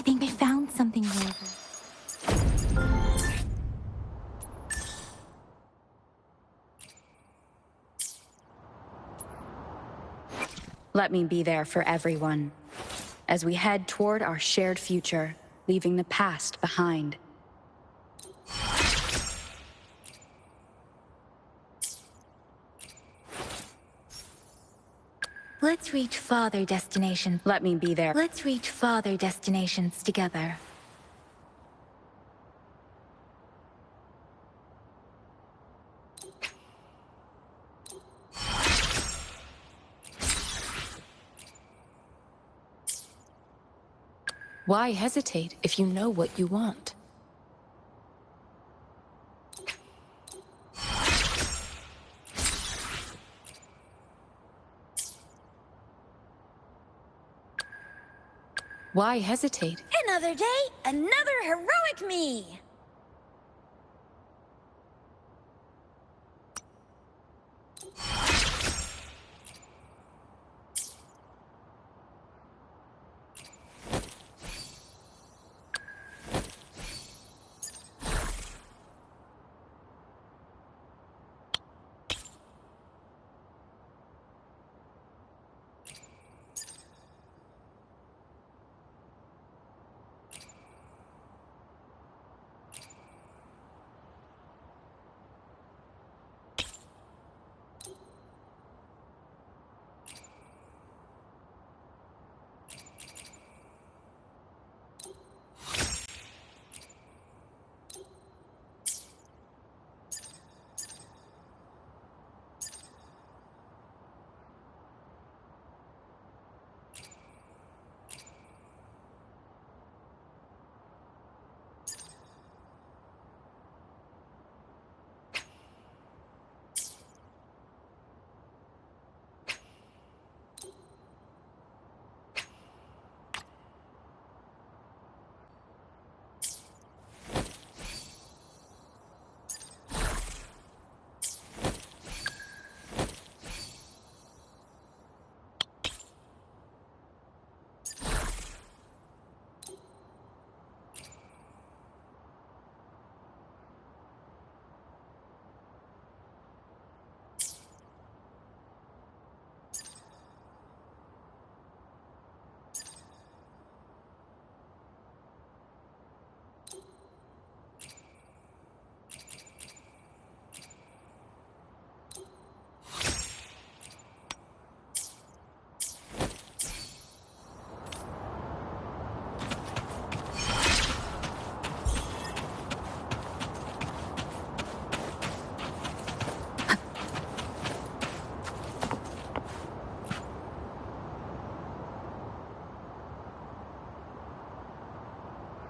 think I found something, Rover. Let me be there for everyone, as we head toward our shared future, leaving the past behind. Let's reach farther destinations. Let me be there. Let's reach farther destinations together. Why hesitate if you know what you want? Why hesitate? Another day, another heroic me!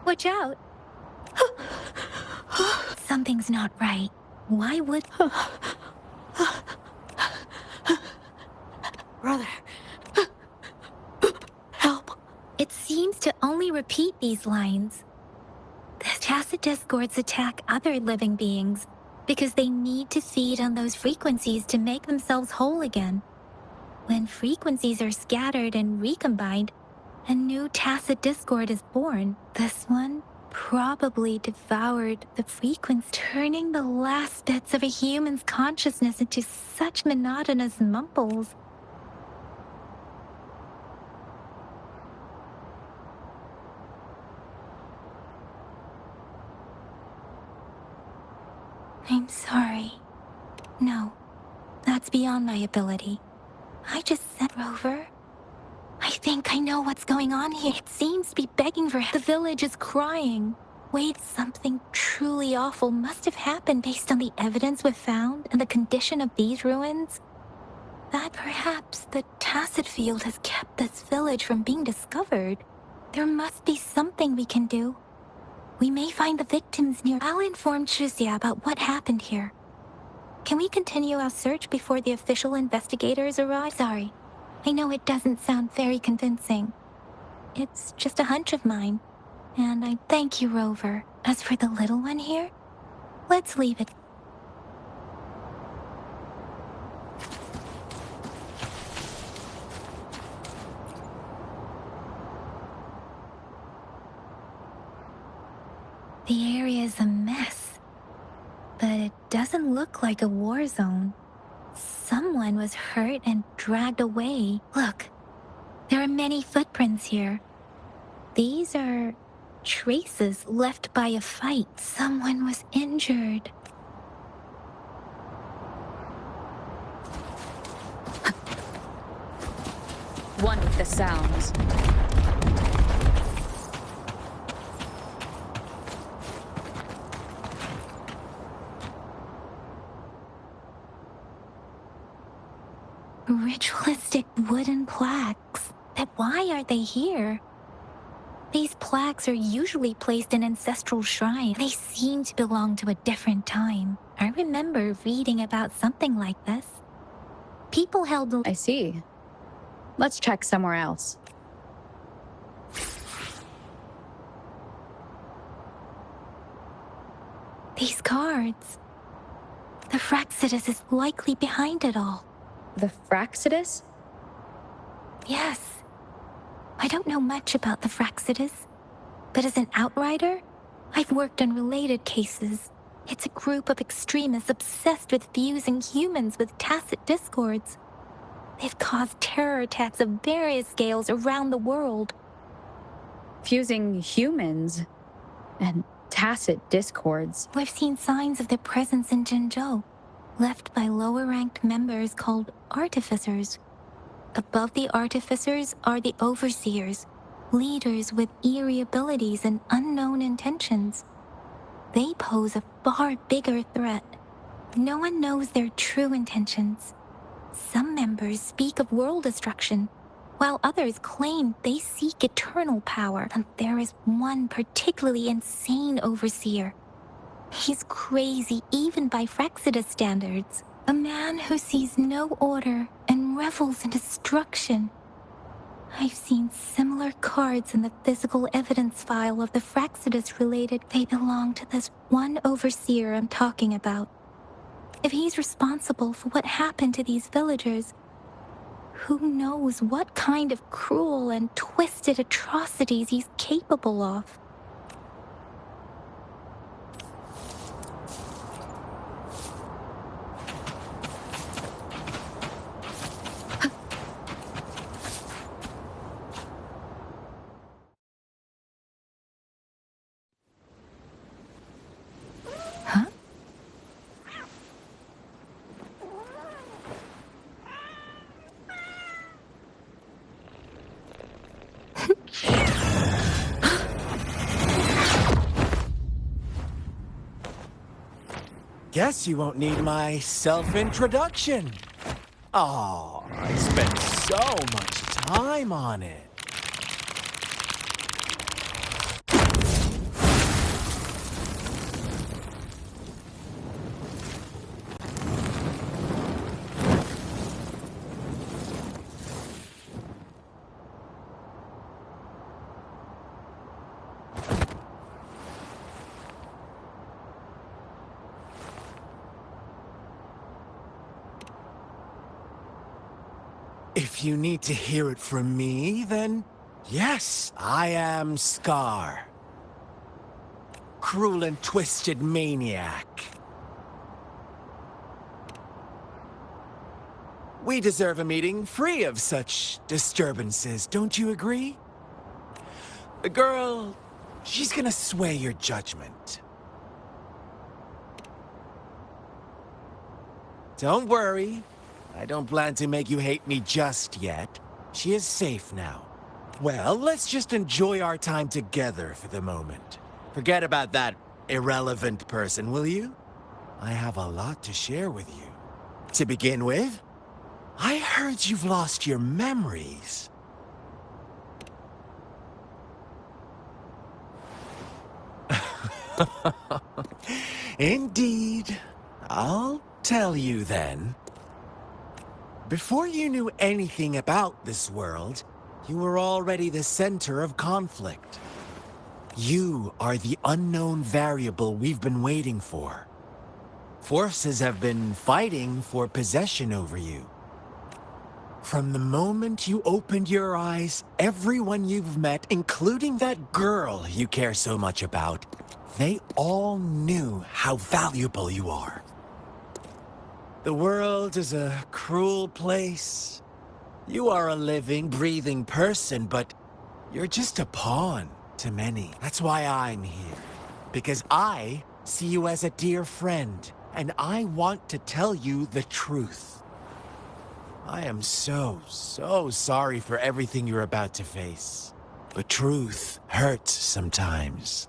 Watch out! Something's not right. Why would... Brother. Help. It seems to only repeat these lines. The Tacet discords attack other living beings because they need to feed on those frequencies to make themselves whole again. When frequencies are scattered and recombined, a new Tacet discord is born. This one probably devoured the frequency, turning the last bits of a human's consciousness into such monotonous mumbles. I'm sorry. No, that's beyond my ability. I just said, Rover. I think I know what's going on here. It seems to be begging for help. The village is crying. Wait, something truly awful must have happened based on the evidence we've found and the condition of these ruins. That perhaps the Tacet field has kept this village from being discovered. There must be something we can do. We may find the victims near. I'll inform Chuxia about what happened here. Can we continue our search before the official investigators arrive? Sorry. I know it doesn't sound very convincing. It's just a hunch of mine. And I thank you, Rover. As for the little one here, let's leave it. The area is a mess, but it doesn't look like a war zone. Someone was hurt and dragged away. Look, there are many footprints here. These are traces left by a fight. Someone was injured. One with the sounds. Ritualistic wooden plaques. But why are they here? These plaques are usually placed in ancestral shrines. They seem to belong to a different time. I remember reading about something like this. People held... I see. Let's check somewhere else. These cards. The Fraxidus is likely behind it all. The Fraxidus? Yes. I don't know much about the Fraxidus, but as an outrider, I've worked on related cases. It's a group of extremists obsessed with fusing humans with Tacet discords. They've caused terror attacks of various scales around the world. Fusing humans and Tacet discords. We've seen signs of their presence in Jinzhou, left by lower-ranked members called artificers. Above the artificers are the overseers, leaders with eerie abilities and unknown intentions. They pose a far bigger threat. No one knows their true intentions. Some members speak of world destruction, while others claim they seek eternal power. And there is one particularly insane overseer. He's crazy even by Fraxidus standards. A man who sees no order and revels in destruction. I've seen similar cards in the physical evidence file of the Fraxidus related. They belong to this one overseer I'm talking about. If he's responsible for what happened to these villagers, who knows what kind of cruel and twisted atrocities he's capable of. Huh? Guess you won't need my self-introduction. Oh, I spent so much time on it. If you need to hear it from me, then yes, I am Scar. Cruel and twisted maniac. We deserve a meeting free of such disturbances, don't you agree? The girl, she's gonna sway your judgment. Don't worry. I don't plan to make you hate me just yet. She is safe now. Well, let's just enjoy our time together for the moment. Forget about that irrelevant person, will you? I have a lot to share with you. To begin with, I heard you've lost your memories. Indeed. I'll tell you then. Before you knew anything about this world, you were already the center of conflict. You are the unknown variable we've been waiting for. Forces have been fighting for possession over you. From the moment you opened your eyes, everyone you've met, including that girl you care so much about, they all knew how valuable you are. The world is a cruel place. You are a living, breathing person, but you're just a pawn to many. That's why I'm here. Because I see you as a dear friend, and I want to tell you the truth. I am so sorry for everything you're about to face. But truth hurts sometimes.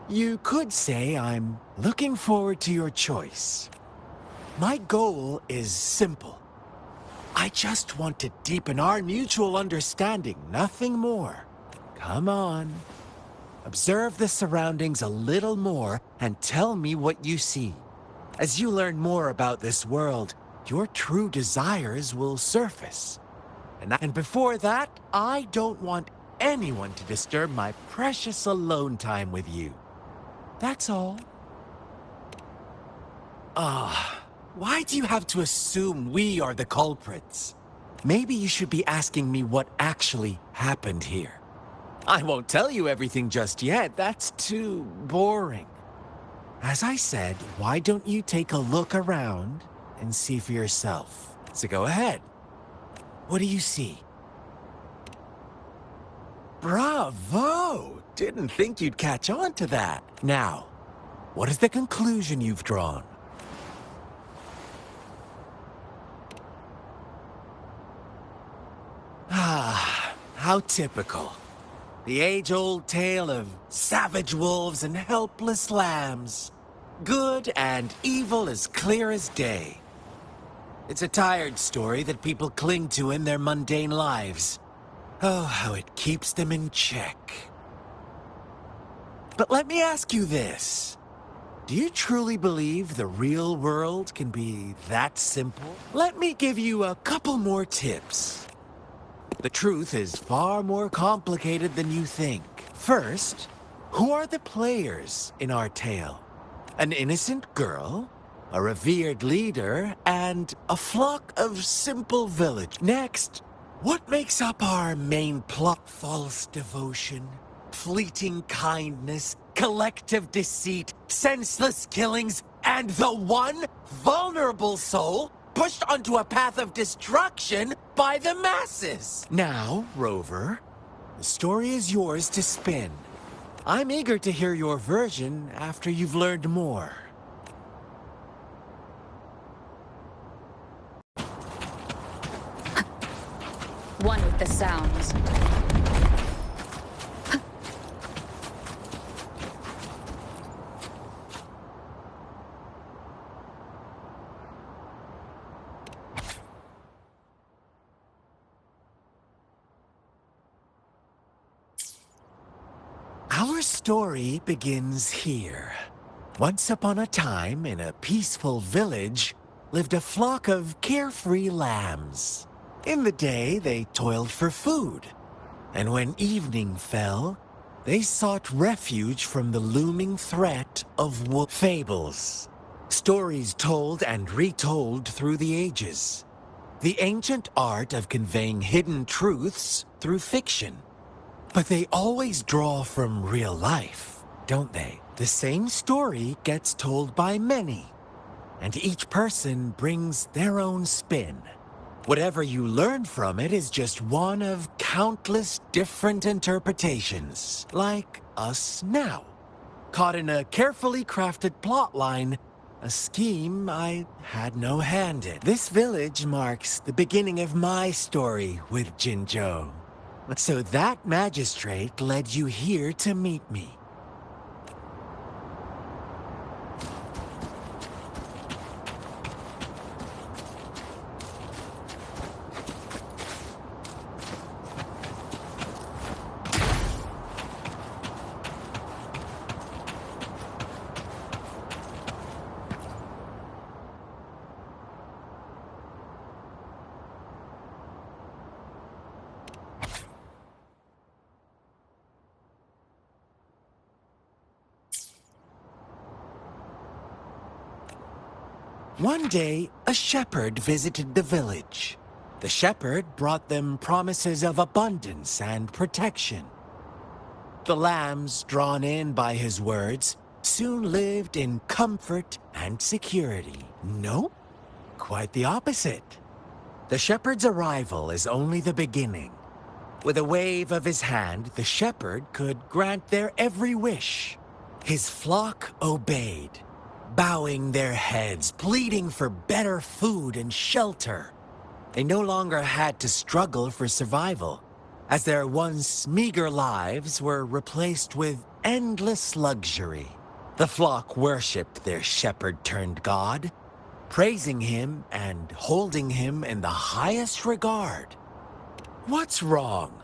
You could say I'm looking forward to your choice. My goal is simple. I just want to deepen our mutual understanding, nothing more. Come on. Observe the surroundings a little more and tell me what you see. As you learn more about this world, your true desires will surface. And before that, I don't want anyone to disturb my precious alone time with you. That's all. Why do you have to assume we are the culprits? Maybe you should be asking me what actually happened here. I won't tell you everything just yet, that's too boring. As I said, why don't you take a look around and see for yourself? So go ahead. What do you see? Bravo! Didn't think you'd catch on to that. Now, what is the conclusion you've drawn? How typical. The age-old tale of savage wolves and helpless lambs. Good and evil as clear as day. It's a tired story that people cling to in their mundane lives. Oh, how it keeps them in check. But let me ask you this. Do you truly believe the real world can be that simple? Let me give you a couple more tips. The truth is far more complicated than you think. First, who are the players in our tale? An innocent girl, a revered leader, and a flock of simple village. Next, what makes up our main plot? False devotion, fleeting kindness, collective deceit, senseless killings, and the one vulnerable soul pushed onto a path of destruction by the masses. Now, Rover, the story is yours to spin. I'm eager to hear your version after you've learned more. One with the sounds. Our story begins here. Once upon a time, in a peaceful village, lived a flock of carefree lambs. In the day, they toiled for food. And when evening fell, they sought refuge from the looming threat of fables. Stories told and retold through the ages. The ancient art of conveying hidden truths through fiction. But they always draw from real life, don't they? The same story gets told by many, and each person brings their own spin. Whatever you learn from it is just one of countless different interpretations, like us now. Caught in a carefully crafted plotline, a scheme I had no hand in. This village marks the beginning of my story with Jinzhou. So that magistrate led you here to meet me. One day, a shepherd visited the village. The shepherd brought them promises of abundance and protection. The lambs, drawn in by his words, soon lived in comfort and security. No, quite the opposite. The shepherd's arrival is only the beginning. With a wave of his hand, the shepherd could grant their every wish. His flock obeyed, bowing their heads, pleading for better food and shelter. They no longer had to struggle for survival, as their once meager lives were replaced with endless luxury. The flock worshipped their shepherd-turned-god, praising him and holding him in the highest regard. What's wrong?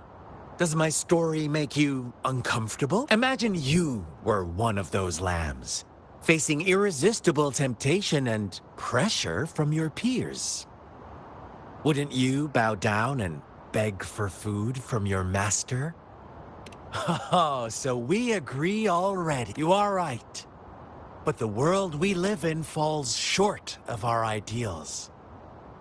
Does my story make you uncomfortable? Imagine you were one of those lambs, facing irresistible temptation and pressure from your peers. Wouldn't you bow down and beg for food from your master? Oh, so we agree already. You are right. But the world we live in falls short of our ideals.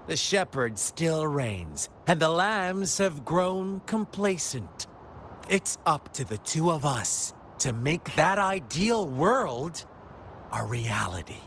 The shepherd still reigns, and the lambs have grown complacent. It's up to the two of us to make that ideal world a reality.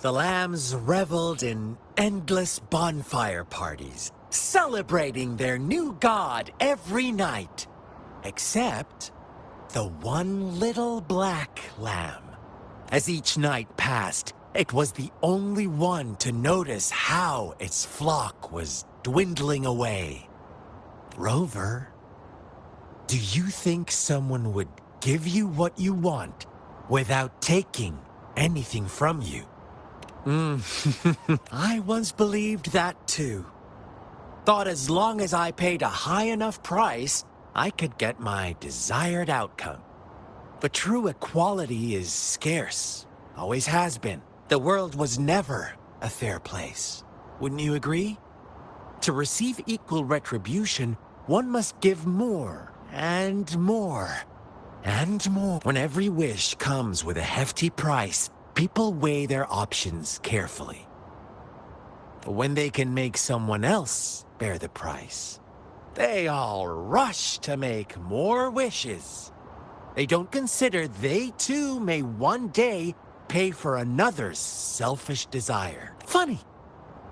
The lambs reveled in endless bonfire parties, celebrating their new god every night, except the one little black lamb. As each night passed, it was the only one to notice how its flock was dwindling away. Rover, do you think someone would give you what you want without taking anything from you? I once believed that too. Thought as long as I paid a high enough price, I could get my desired outcome. But true equality is scarce. Always has been. The world was never a fair place. Wouldn't you agree? To receive equal retribution, one must give more and more and more. When every wish comes with a hefty price, people weigh their options carefully. But when they can make someone else bear the price, they all rush to make more wishes. They don't consider they too may one day pay for another's selfish desire. Funny,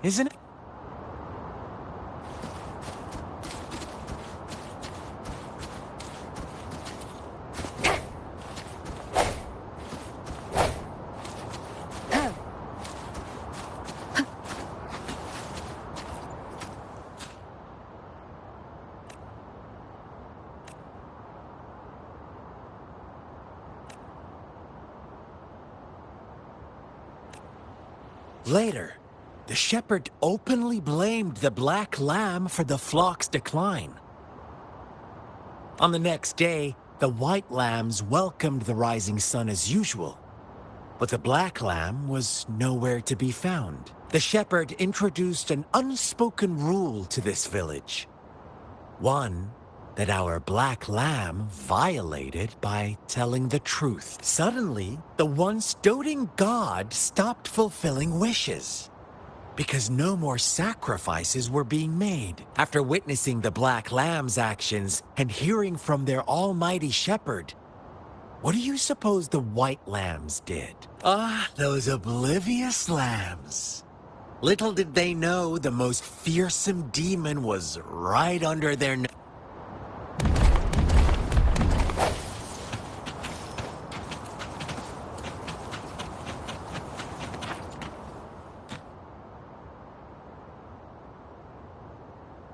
isn't it? Later, the shepherd openly blamed the black lamb for the flock's decline. On the next day, the white lambs welcomed the rising sun as usual, but the black lamb was nowhere to be found. The shepherd introduced an unspoken rule to this village. One that our black lamb violated by telling the truth. Suddenly, the once doting god stopped fulfilling wishes because no more sacrifices were being made. After witnessing the black lamb's actions and hearing from their almighty shepherd, what do you suppose the white lambs did? Those oblivious lambs. Little did they know the most fearsome demon was right under their nose.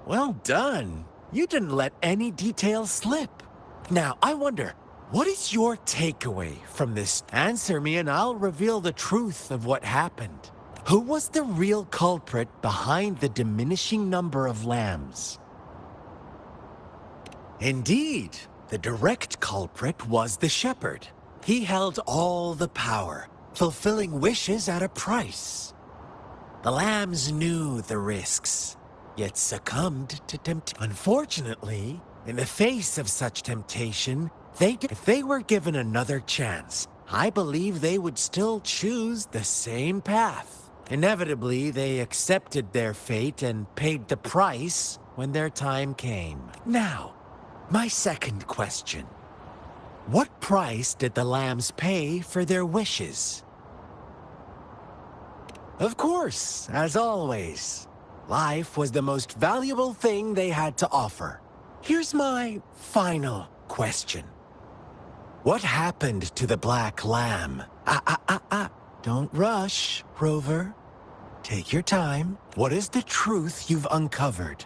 Well done. You didn't let any details slip. Now, I wonder, what is your takeaway from this? Answer me and I'll reveal the truth of what happened. Who was the real culprit behind the diminishing number of lambs? Indeed, the direct culprit was the shepherd. He held all the power, fulfilling wishes at a price. The lambs knew the risks, yet succumbed to temptation. Unfortunately, in the face of such temptation, if they were given another chance, I believe they would still choose the same path. Inevitably, they accepted their fate and paid the price when their time came. Now, my second question. What price did the lambs pay for their wishes? Of course, as always, life was the most valuable thing they had to offer. Here's my final question. What happened to the black lamb? Don't rush, Rover. Take your time. What is the truth you've uncovered?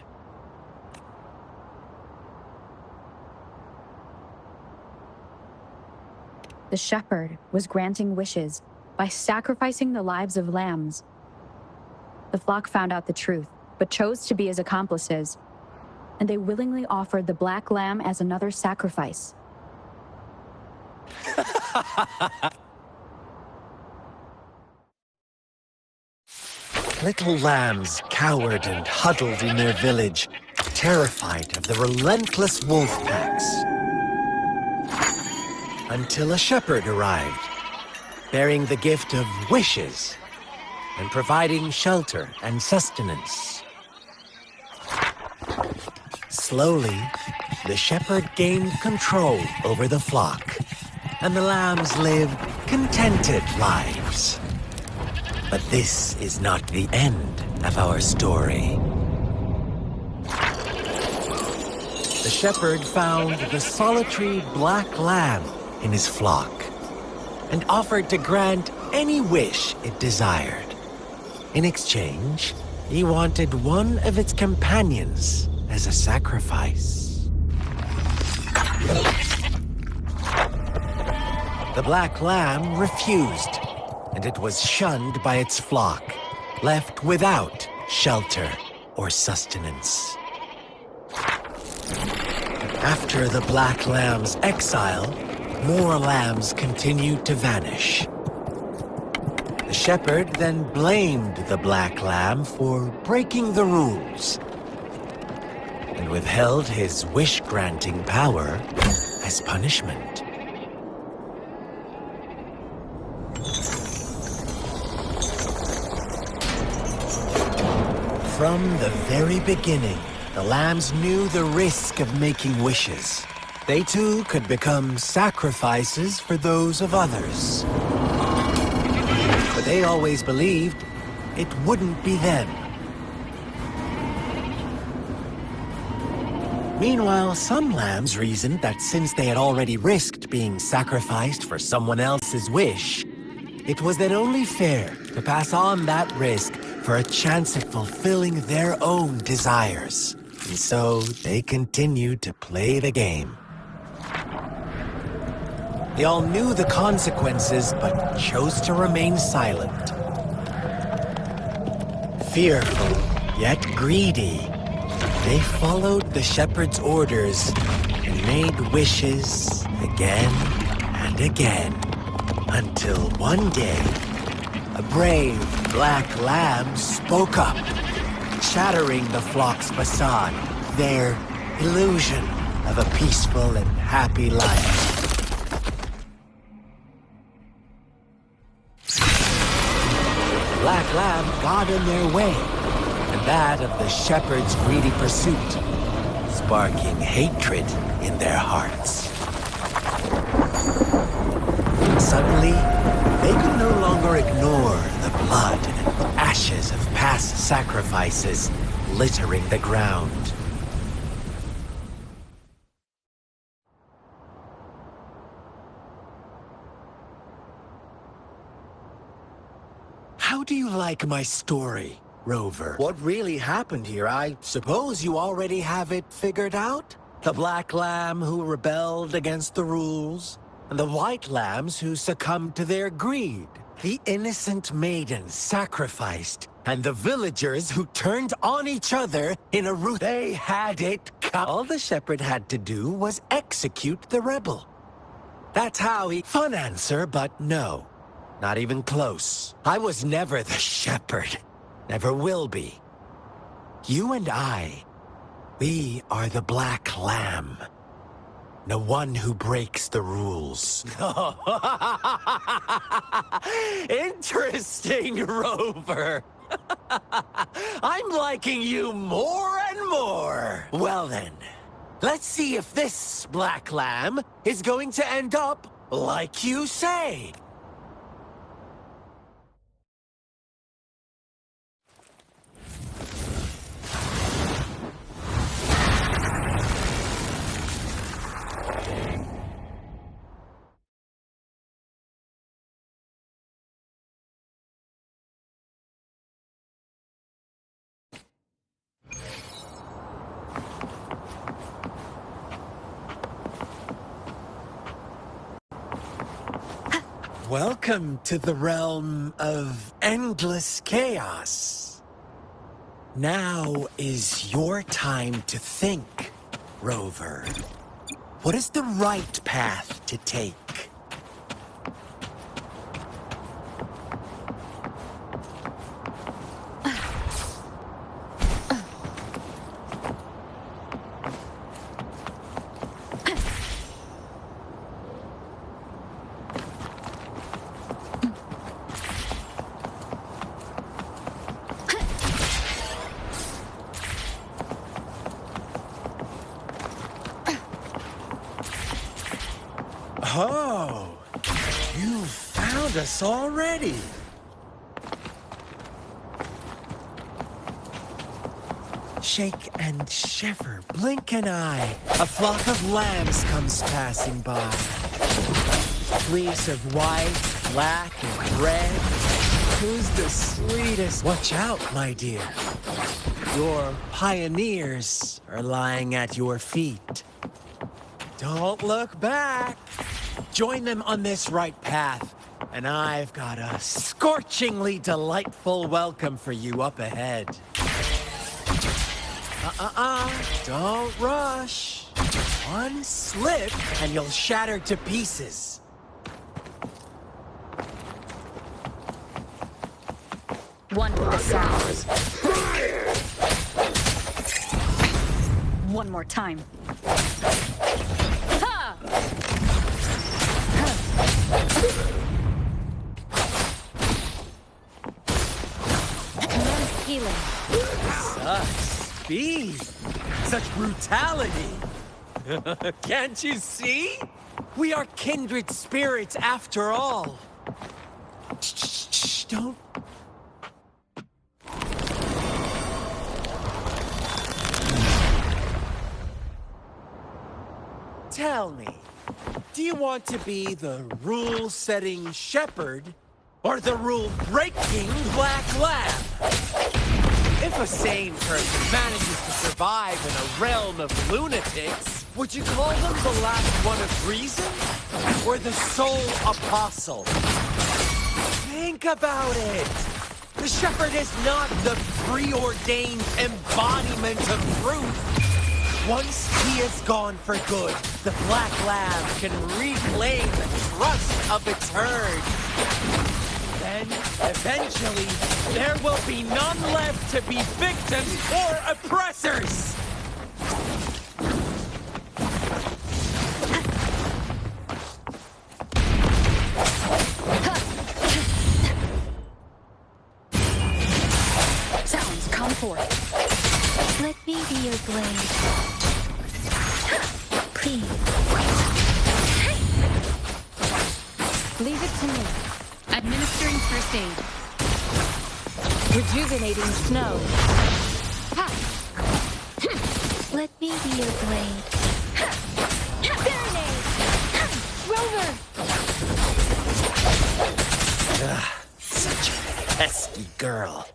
The shepherd was granting wishes by sacrificing the lives of lambs. The flock found out the truth, but chose to be his accomplices, and they willingly offered the black lamb as another sacrifice. Little lambs cowered and huddled in their village, terrified of the relentless wolf packs. Until a shepherd arrived, bearing the gift of wishes and providing shelter and sustenance. Slowly, the shepherd gained control over the flock, and the lambs lived contented lives. But this is not the end of our story. The shepherd found the solitary black lamb in his flock and offered to grant any wish it desired. In exchange, he wanted one of its companions as a sacrifice. The black lamb refused, and it was shunned by its flock, left without shelter or sustenance. After the black lamb's exile, more lambs continued to vanish. The shepherd then blamed the black lamb for breaking the rules and withheld his wish-granting power as punishment. From the very beginning, the lambs knew the risk of making wishes. They too could become sacrifices for those of others. But they always believed it wouldn't be them. Meanwhile, some lambs reasoned that since they had already risked being sacrificed for someone else's wish, it was then only fair to pass on that risk for a chance of fulfilling their own desires. And so they continued to play the game. They all knew the consequences, but chose to remain silent. Fearful, yet greedy, they followed the shepherd's orders and made wishes again and again, until one day, a brave black lamb spoke up, shattering the flock's facade, their illusion of a peaceful and happy life. The black lamb got in their way, and that of the shepherd's greedy pursuit, sparking hatred in their hearts. Suddenly, they could no longer ignore the blood and ashes of past sacrifices littering the ground. How do you like my story, Rover? What really happened here? I suppose you already have it figured out? The black lamb who rebelled against the rules, and the white lambs who succumbed to their greed. The innocent maidens sacrificed, and the villagers who turned on each other in a rout. They had it All the shepherd had to do was execute the rebel. That's how he... Fun answer, but no. Not even close. I was never the shepherd. Never will be. You and I, we are the Black Lamb. The one who breaks the rules. Interesting, Rover. I'm liking you more and more. Well then, let's see if this Black Lamb is going to end up like you say. Welcome to the realm of endless chaos. Now is your time to think, Rover. What is the right path to take? Oh, you found us already. Shake and shiver, blink an eye. A flock of lambs comes passing by. Fleece of white, black, and red. Who's the sweetest? Watch out, my dear. Your pioneers are lying at your feet. Don't look back. Join them on this right path, and I've got a scorchingly delightful welcome for you up ahead. Don't rush. One slip, and you'll shatter to pieces. One with the sounds. One more time. Ha! Commence healing. Such speed! Such brutality! Can't you see? We are kindred spirits after all. Shh, don't... Tell me, do you want to be the rule-setting shepherd or the rule-breaking Black Lamb? If a sane person manages to survive in a realm of lunatics, would you call them the last one of reason or the sole apostle? Think about it. The shepherd is not the preordained embodiment of truth. Once he is gone for good, the Black Lamb can reclaim the trust of its herd. Then, eventually, there will be none left to be victims or oppressors! Sounds, come forth. Let me be your blade. Please. Leave it to me. Administering first aid. Rejuvenating snow. Ha! Let me be your blade. Serenade! Rover! Such a pesky girl.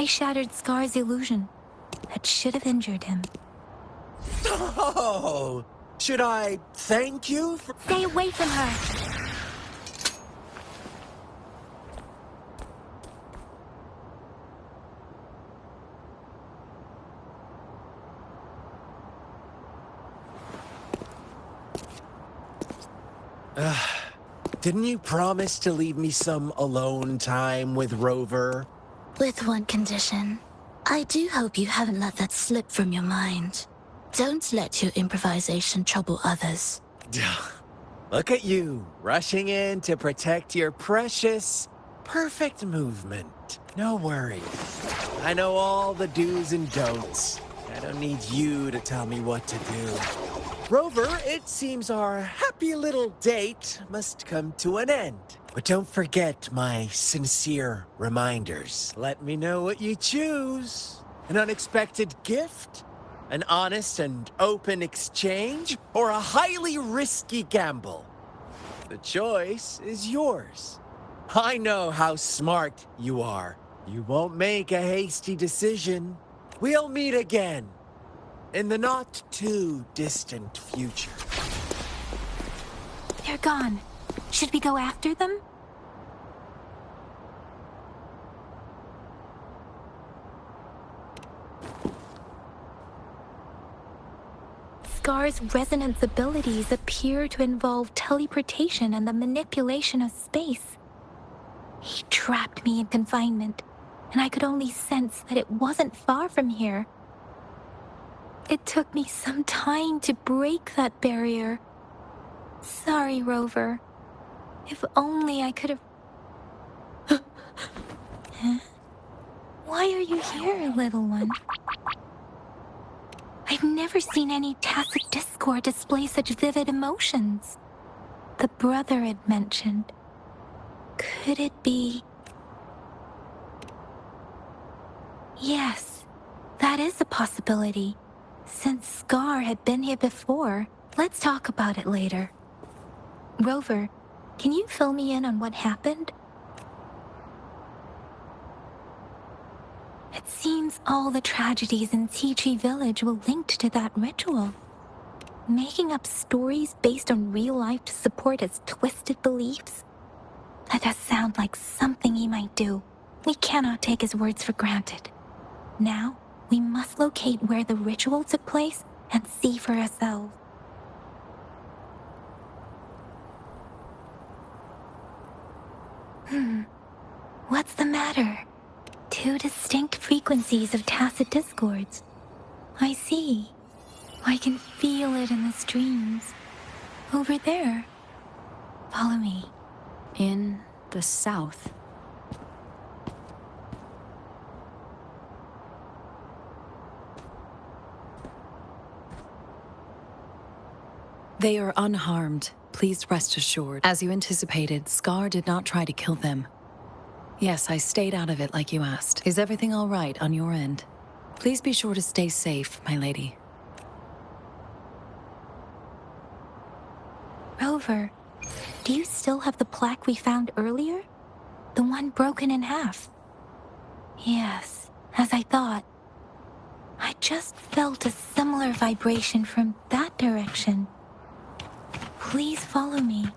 I shattered Scar's illusion. That should have injured him. Oh! Should I thank you for... Stay away from her! Didn't you promise to leave me some alone time with Rover? With one condition. I do hope you haven't let that slip from your mind. Don't let your improvisation trouble others. Look at you, rushing in to protect your precious, perfect movement. No worries. I know all the do's and don'ts. I don't need you to tell me what to do. Rover, it seems our happy little date must come to an end. But don't forget my sincere reminders. Let me know what you choose. An unexpected gift? An honest and open exchange? Or a highly risky gamble? The choice is yours. I know how smart you are. You won't make a hasty decision. We'll meet again. In the not-too-distant future. They're gone. Should we go after them? Scar's resonance abilities appear to involve teleportation and the manipulation of space. He trapped me in confinement, and I could only sense that it wasn't far from here. It took me some time to break that barrier. Sorry, Rover. If only I could have... Huh? Why are you here, little one? I've never seen any Tacet Discord display such vivid emotions. The brother had mentioned. Could it be... Yes, that is a possibility. Since Scar had been here before, let's talk about it later. Rover, can you fill me in on what happened? It seems all the tragedies in Tea Village were linked to that ritual. Making up stories based on real life to support his twisted beliefs? That does sound like something he might do. We cannot take his words for granted. Now, we must locate where the ritual took place and see for ourselves. What's the matter? Two distinct frequencies of Tacet Discords. I see. I can feel it in the streams. Over there. Follow me. In the south. They are unharmed. Please rest assured. As you anticipated, Scar did not try to kill them. Yes, I stayed out of it like you asked. Is everything all right on your end? Please be sure to stay safe, my lady. Rover, do you still have the plaque we found earlier? The one broken in half? Yes, as I thought. I just felt a similar vibration from that direction. Please follow me.